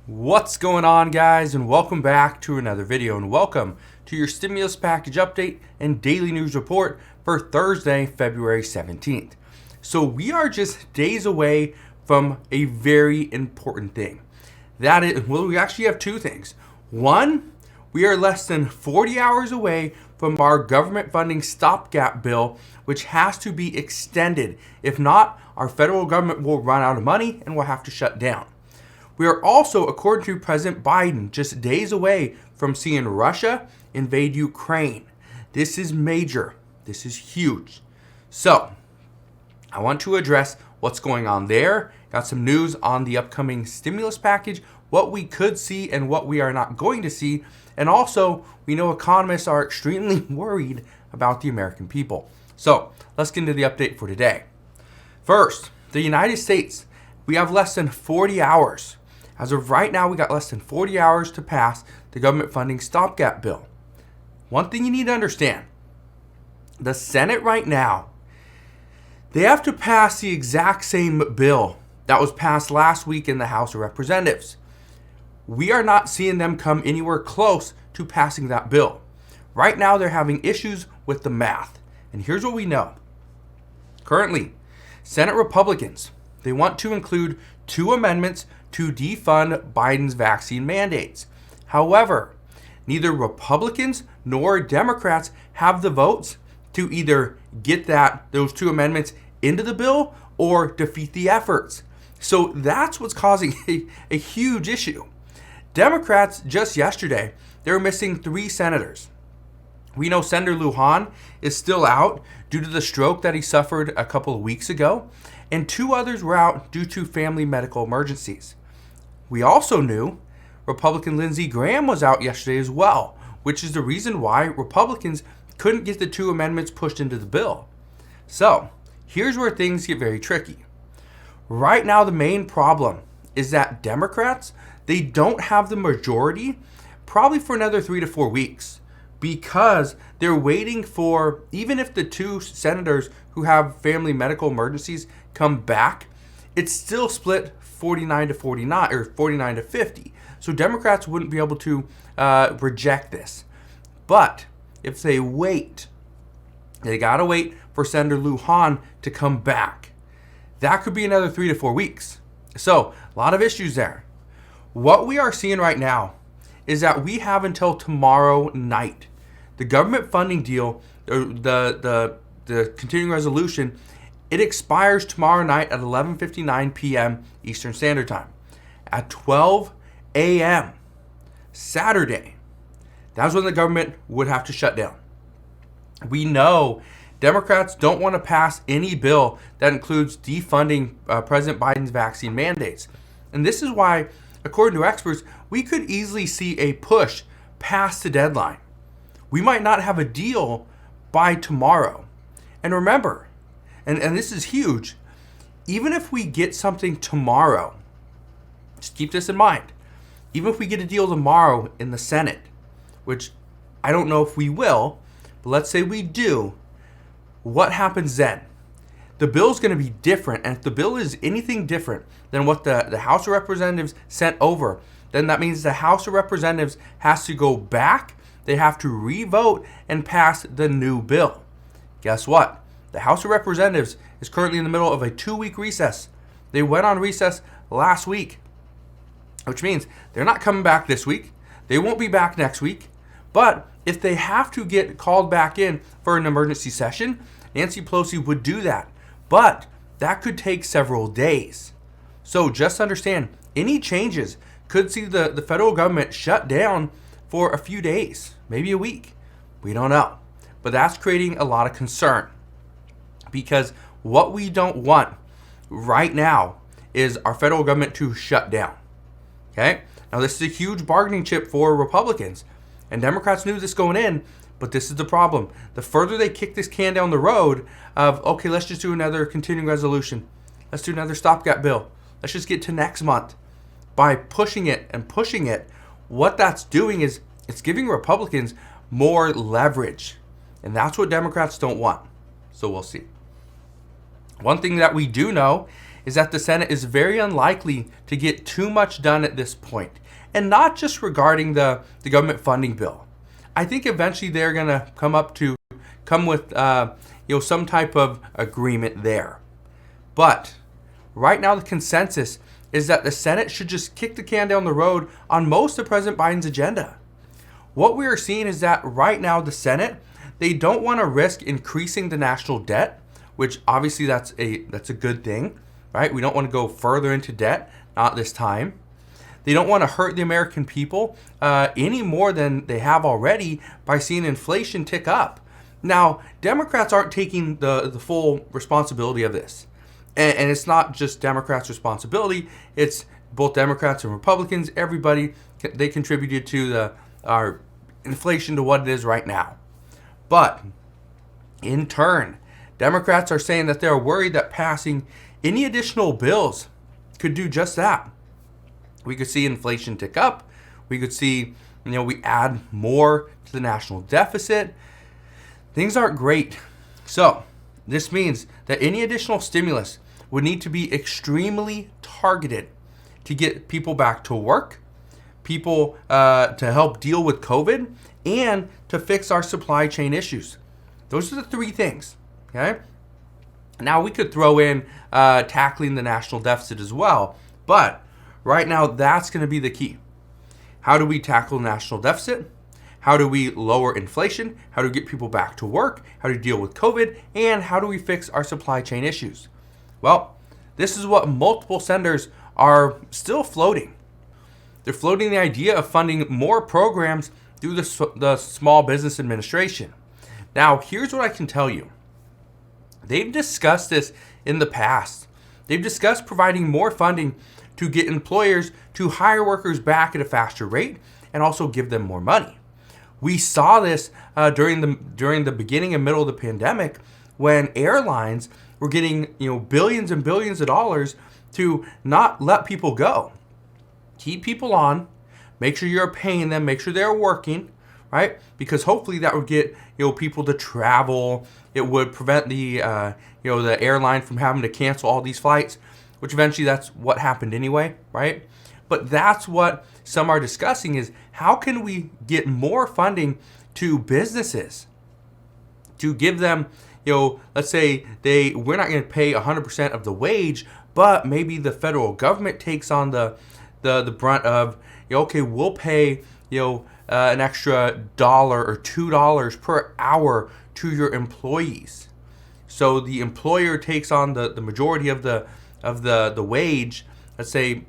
What's going on, guys, and welcome back to another video, and welcome to your stimulus package update and daily news report for Thursday, February 17th. So we are just days away from a very important thing. That is, well, we actually have two things. One, we are less than 40 hours away from our government funding stopgap bill, which has to be extended. If not, our federal government will run out of money and we'll have to shut down. We are also, according to President Biden, just days away from seeing Russia invade Ukraine. This is major. This is huge. So, I want to address what's going on there. Got some news on the upcoming stimulus package, what we could see and what we are not going to see. And also, we know economists are extremely worried about the American people. So, let's get into the update for today. First, the United States. We have less than 40 hours. As of right now, we got less than 40 hours to pass the government funding stopgap bill. One thing you need to understand, the Senate right now, they have to pass the exact same bill that was passed last week in the House of Representatives. We are not seeing them come anywhere close to passing that bill. Right now, they're having issues with the math. And here's what we know. Currently, Senate Republicans, they want to include two amendments to defund Biden's vaccine mandates. However, neither Republicans nor Democrats have the votes to either get those two amendments into the bill or defeat the efforts. So that's what's causing a huge issue. Democrats, just yesterday, they were missing 3 senators. We know Senator Lujan is still out due to the stroke that he suffered a couple of weeks ago, and 2 others were out due to family medical emergencies. We also knew Republican Lindsey Graham was out yesterday as well, which is the reason why Republicans couldn't get the 2 amendments pushed into the bill. So, here's where things get very tricky. Right now, the main problem is that Democrats, they don't have the majority probably for another 3 to 4 weeks because they're waiting for, even if the 2 senators who have family medical emergencies come back, it's still split 49 to 49 or 49 to 50. So Democrats wouldn't be able to reject this. But if they wait, they got to wait for Senator Lujan to come back. That could be another 3 to 4 weeks. So a lot of issues there. What we are seeing right now is that we have until tomorrow night. The government funding deal, the continuing resolution, it expires tomorrow night at 11:59 p.m. Eastern Standard Time. At 12 a.m. Saturday, that's when the government would have to shut down. We know Democrats don't want to pass any bill that includes defunding President Biden's vaccine mandates. And this is why, according to experts, we could easily see a push past the deadline. We might not have a deal by tomorrow. And remember, and this is huge, even if we get something tomorrow, just keep this in mind, even if we get a deal tomorrow in the Senate, which I don't know if we will, but let's say we do, what happens then? The bill is going to be different, and if the bill is anything different than what the House of Representatives sent over, then that means the House of Representatives has to go back, they have to re-vote and pass the new bill. Guess what? The House of Representatives is currently in the middle of a 2-week recess. They went on recess last week, which means they're not coming back this week. They won't be back next week. But if they have to get called back in for an emergency session, Nancy Pelosi would do that. But that could take several days. So just understand, any changes could see the federal government shut down for a few days, maybe a week. We don't know. But that's creating a lot of concern. Because what we don't want right now is our federal government to shut down. Okay? Now, this is a huge bargaining chip for Republicans. And Democrats knew this going in, but this is the problem. The further they kick this can down the road of, okay, let's just do another continuing resolution. Let's do another stopgap bill. Let's just get to next month. By pushing it and pushing it, what that's doing is it's giving Republicans more leverage. And that's what Democrats don't want. So we'll see. One thing that we do know is that the Senate is very unlikely to get too much done at this point. And not just regarding the government funding bill. I think eventually they're going to come with some type of agreement there. But right now the consensus is that the Senate should just kick the can down the road on most of President Biden's agenda. What we are seeing is that right now the Senate, they don't want to risk increasing the national debt, which obviously that's a good thing, right? We don't want to go further into debt, not this time. They don't want to hurt the American people any more than they have already by seeing inflation tick up. Now, Democrats aren't taking the full responsibility of this. And it's not just Democrats' responsibility. It's both Democrats and Republicans. Everybody, they contributed to our inflation to what it is right now. But in turn, Democrats are saying that they're worried that passing any additional bills could do just that. We could see inflation tick up. We could see, we add more to the national deficit. Things aren't great. So this means that any additional stimulus would need to be extremely targeted to get people back to work, people to help deal with COVID, and to fix our supply chain issues. Those are the three things, okay? Now we could throw in tackling the national deficit as well, but right now that's going to be the key. How do we tackle the national deficit? How do we lower inflation? How do we get people back to work? How do we deal with COVID? And how do we fix our supply chain issues? Well, this is what multiple senators are still floating. They're floating the idea of funding more programs through the Small Business Administration. Now, here's what I can tell you. They've discussed this in the past. They've discussed providing more funding to get employers to hire workers back at a faster rate and also give them more money. We saw this during the beginning and middle of the pandemic when airlines were getting billions and billions of dollars to not let people go. Keep people on, make sure you're paying them, make sure they're working, right? Because hopefully that would get people to travel. It would prevent the the airline from having to cancel all these flights, which eventually that's what happened anyway, right? But that's what some are discussing is how can we get more funding to businesses to give them, let's say we're not going to pay 100% of the wage, but maybe the federal government takes on the brunt of, okay, we'll pay, an extra $1 or $2 per hour to your employees. So the employer takes on the majority of the wage, let's say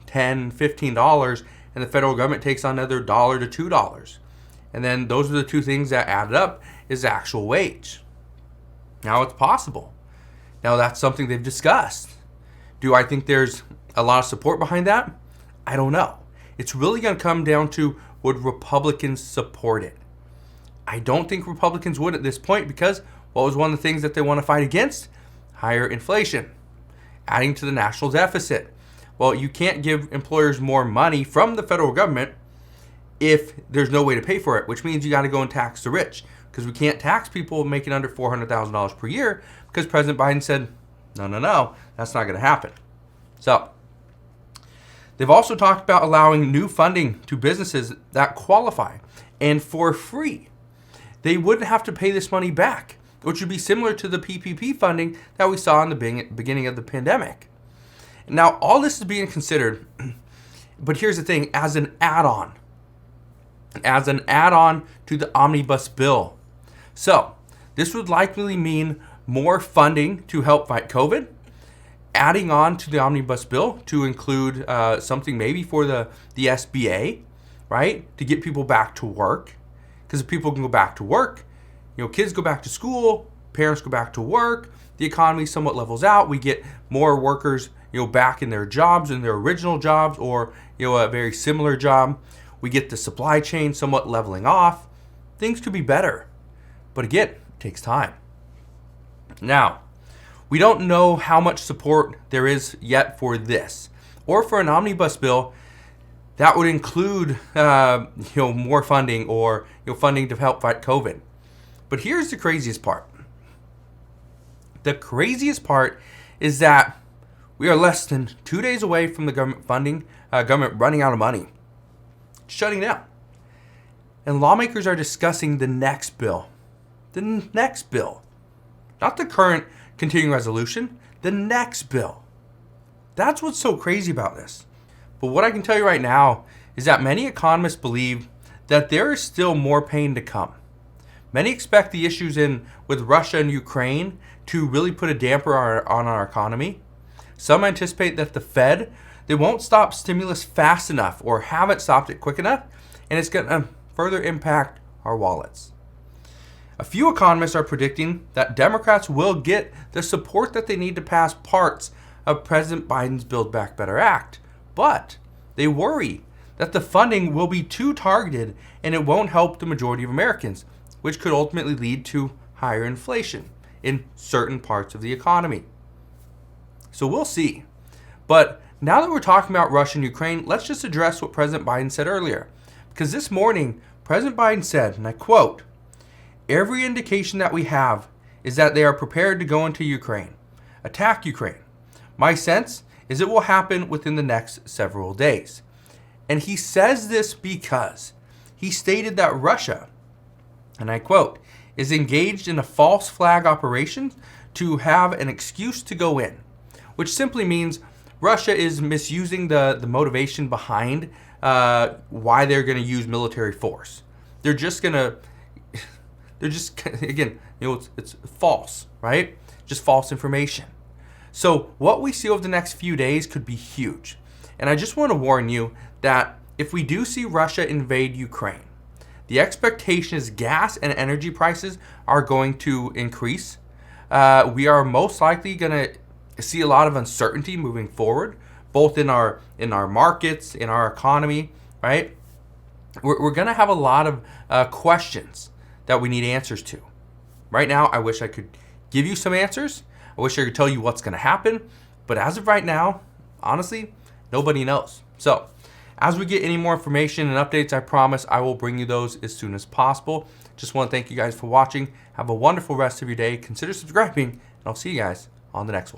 $10, $15, and the federal government takes on another $1 to $2. And then those are the two things that added up is the actual wage. Now it's possible. Now that's something they've discussed. Do I think there's a lot of support behind that? I don't know. It's really going to come down to would Republicans support it? I don't think Republicans would at this point because what was one of the things that they want to fight against? Higher inflation, adding to the national deficit. Well, you can't give employers more money from the federal government if there's no way to pay for it, which means you got to go and tax the rich because we can't tax people making under $400,000 per year because President Biden said, no, that's not going to happen. So they've also talked about allowing new funding to businesses that qualify and for free. They wouldn't have to pay this money back, which would be similar to the PPP funding that we saw in the beginning of the pandemic. Now, all this is being considered, but here's the thing, as an add-on to the omnibus bill. So this would likely mean more funding to help fight COVID, adding on to the omnibus bill to include something maybe for the SBA, right, to get people back to work. Because if people can go back to work, kids go back to school, parents go back to work, the economy somewhat levels out, we get more workers back in their jobs, in their original jobs, or a very similar job. We get the supply chain somewhat leveling off. Things could be better. But again, it takes time. Now, we don't know how much support there is yet for this, or for an omnibus bill that would include more funding or funding to help fight COVID. But here's the craziest part. The craziest part is that We are less than 2 days away from the government running out of money, shutting down. And lawmakers are discussing the next bill. The next bill. Not the current continuing resolution, the next bill. That's what's so crazy about this. But what I can tell you right now is that many economists believe that there is still more pain to come. Many expect the issues with Russia and Ukraine to really put a damper on our economy. Some anticipate that the Fed, they won't stop stimulus fast enough or haven't stopped it quick enough, and it's going to further impact our wallets. A few economists are predicting that Democrats will get the support that they need to pass parts of President Biden's Build Back Better Act, but they worry that the funding will be too targeted and it won't help the majority of Americans, which could ultimately lead to higher inflation in certain parts of the economy. So we'll see. But now that we're talking about Russia and Ukraine, let's just address what President Biden said earlier. Because this morning, President Biden said, and I quote, "Every indication that we have is that they are prepared to go into Ukraine, attack Ukraine. My sense is it will happen within the next several days." And he says this because he stated that Russia, and I quote, "is engaged in a false flag operation to have an excuse to go in," which simply means Russia is misusing the motivation behind why they're going to use military force. Again, it's false, right? Just false information. So what we see over the next few days could be huge. And I just want to warn you that if we do see Russia invade Ukraine, the expectation is gas and energy prices are going to increase. We are most likely going to see a lot of uncertainty moving forward, both in our markets, in our economy, right? We're going to have a lot of questions that we need answers to. Right now, I wish I could give you some answers. I wish I could tell you what's going to happen. But as of right now, honestly, nobody knows. So as we get any more information and updates, I promise I will bring you those as soon as possible. Just want to thank you guys for watching. Have a wonderful rest of your day. Consider subscribing, and I'll see you guys on the next one.